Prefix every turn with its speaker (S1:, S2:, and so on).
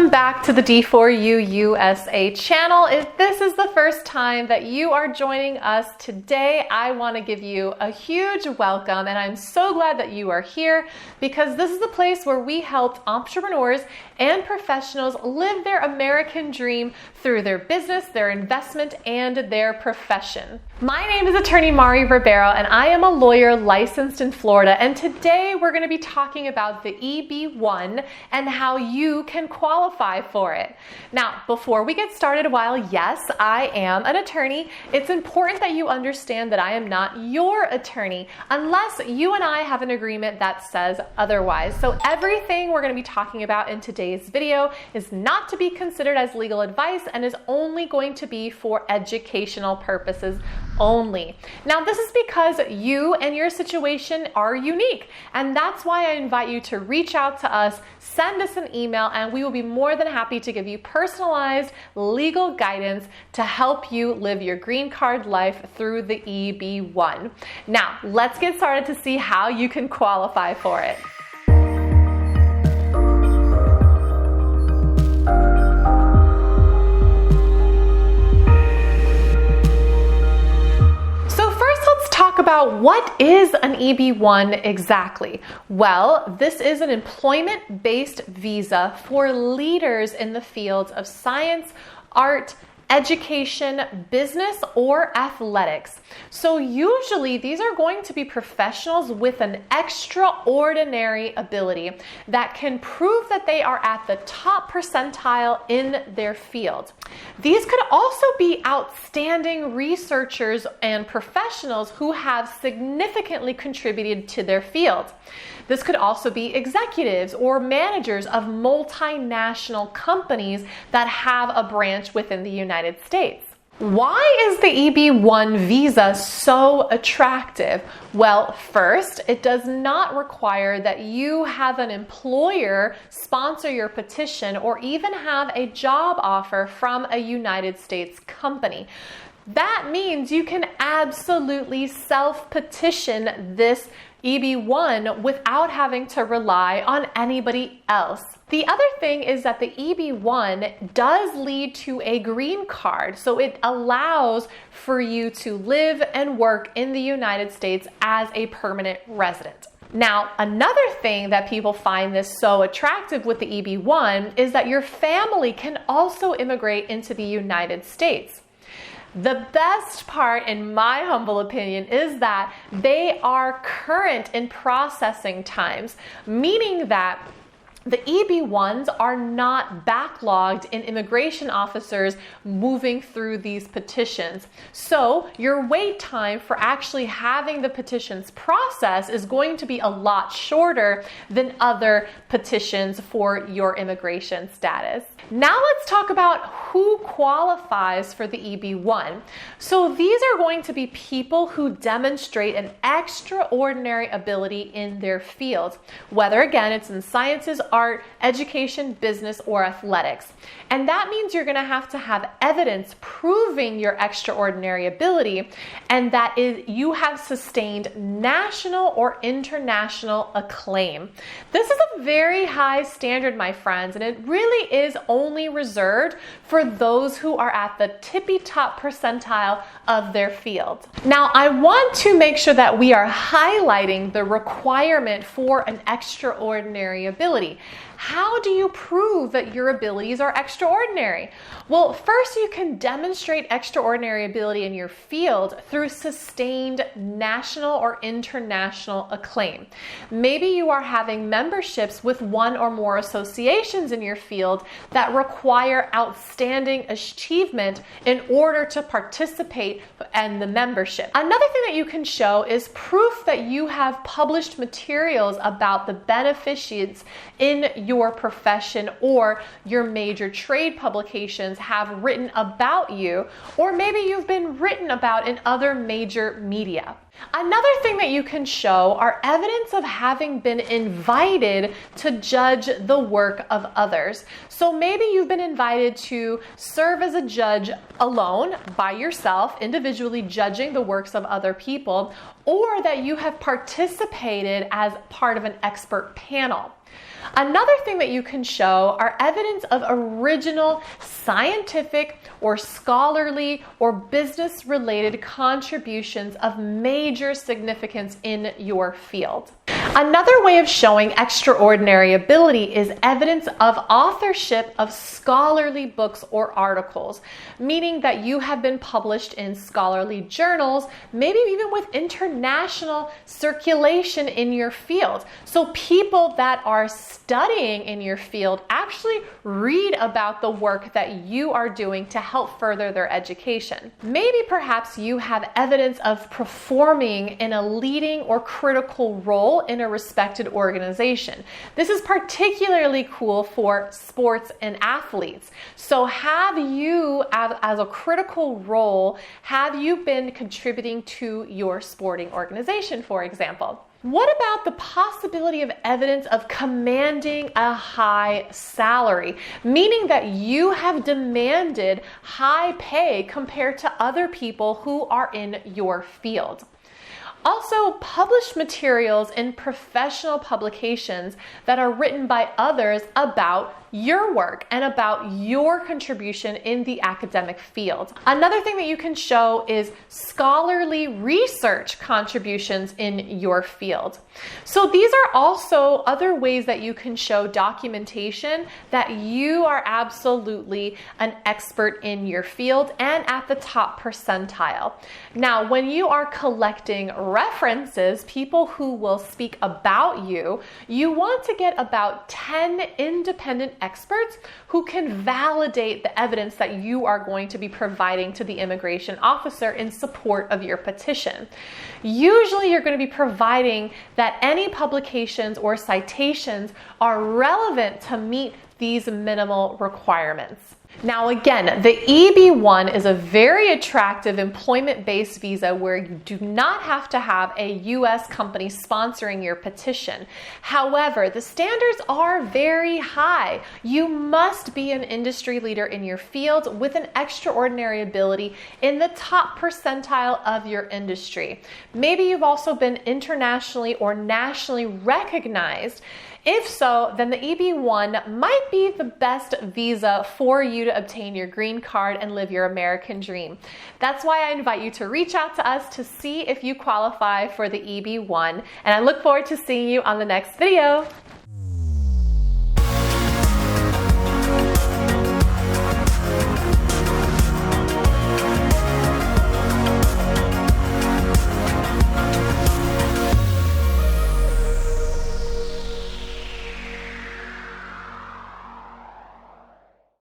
S1: Welcome back to the D4U USA channel. If this is the first time that you are joining us today, I want to give you a huge welcome, and I'm so glad that you are here because this is the place where we help entrepreneurs and professionals live their American dream through their business, their investment, and their profession. My name is attorney Mari Ribeiro, and I am a lawyer licensed in Florida, and today we're going to be talking about the Eb1 and how you can qualify for it. Now, before we get started, while yes, I am an attorney, it's important that you understand that I am not your attorney unless you and I have an agreement that says otherwise. So everything we're going to be talking about in today's video is not to be considered as legal advice and is only going to be for educational purposes only. Now, this is because you and your situation are unique, and that's why I invite you to reach out to us, send us an email, and we will be more than happy to give you personalized legal guidance to help you live your green card life through the Eb1. Now, let's get started to see how you can qualify for it. About what is an Eb1 exactly? Well, this is an employment-based visa for leaders in the fields of science, art, education, business, or athletics. So usually these are going to be professionals with an extraordinary ability that can prove that they are at the top percentile in their field. These could also be outstanding researchers and professionals who have significantly contributed to their field. This could also be executives or managers of multinational companies that have a branch within the United States. Why is the Eb1 visa so attractive? Well, first, it does not require that you have an employer sponsor your petition or even have a job offer from a United States company. That means you can absolutely self-petition this Eb1 without having to rely on anybody else. The other thing is that the Eb1 does lead to a green card, so it allows for you to live and work in the United States as a permanent resident. Now, another thing that people find this so attractive with the Eb1 is that your family can also immigrate into the United States. The best part, in my humble opinion, is that they are current in processing times, meaning that the Eb1s are not backlogged in immigration officers moving through these petitions. So your wait time for actually having the petitions processed is going to be a lot shorter than other petitions for your immigration status. Now let's talk about who qualifies for the Eb1. So these are going to be people who demonstrate an extraordinary ability in their field, whether again it's in sciences, art, education, business, or athletics. And that means you're going to have evidence proving your extraordinary ability and that you have sustained national or international acclaim. This is a very high standard, my friends, and it really is only reserved for those who are at the tippy top percentile of their field. Now, I want to make sure that we are highlighting the requirement for an extraordinary ability. How do you prove that your abilities are extraordinary? Well, first you can demonstrate extraordinary ability in your field through sustained national or international acclaim. Maybe you are having memberships with one or more associations in your field that require outstanding achievement in order to participate in the membership. Another thing that you can show is proof that you have published materials about the beneficence in your profession, or your major trade publications have written about you, or maybe you've been written about in other major media. Another thing that you can show are evidence of having been invited to judge the work of others. So maybe you've been invited to serve as a judge alone, by yourself, individually judging the works of other people, or that you have participated as part of an expert panel. Another thing that you can show are evidence of original scientific or scholarly or business-related contributions of major significance in your field. Another way of showing extraordinary ability is evidence of authorship of scholarly books or articles, meaning that you have been published in scholarly journals, maybe even with international circulation in your field. So people that are studying in your field actually read about the work that you are doing to help further their education. Maybe perhaps you have evidence of performing in a leading or critical role in a respected organization. This is particularly cool for sports and athletes. So have you, as a critical role, have you been contributing to your sporting organization, for example? What about the possibility of evidence of commanding a high salary, meaning that you have demanded high pay compared to other people who are in your field? Also, publish materials in professional publications that are written by others about your work and about your contribution in the academic field. Another thing that you can show is scholarly research contributions in your field. So these are also other ways that you can show documentation that you are absolutely an expert in your field and at the top percentile. Now, when you are collecting references, people who will speak about you, you want to get about 10 independent experts who can validate the evidence that you are going to be providing to the immigration officer in support of your petition. Usually you're going to be providing that any publications or citations are relevant to meet these minimal requirements. Now again, the EB1 is a very attractive employment-based visa where you do not have to have a U.S. company sponsoring your petition. However, the standards are very high. You must be an industry leader in your field with an extraordinary ability in the top percentile of your industry. Maybe you've also been internationally or nationally recognized. If so, then the EB1 might be the best visa for you to obtain your green card and live your American dream. That's why I invite you to reach out to us to see if you qualify for the EB1, and I look forward to seeing you on the next video.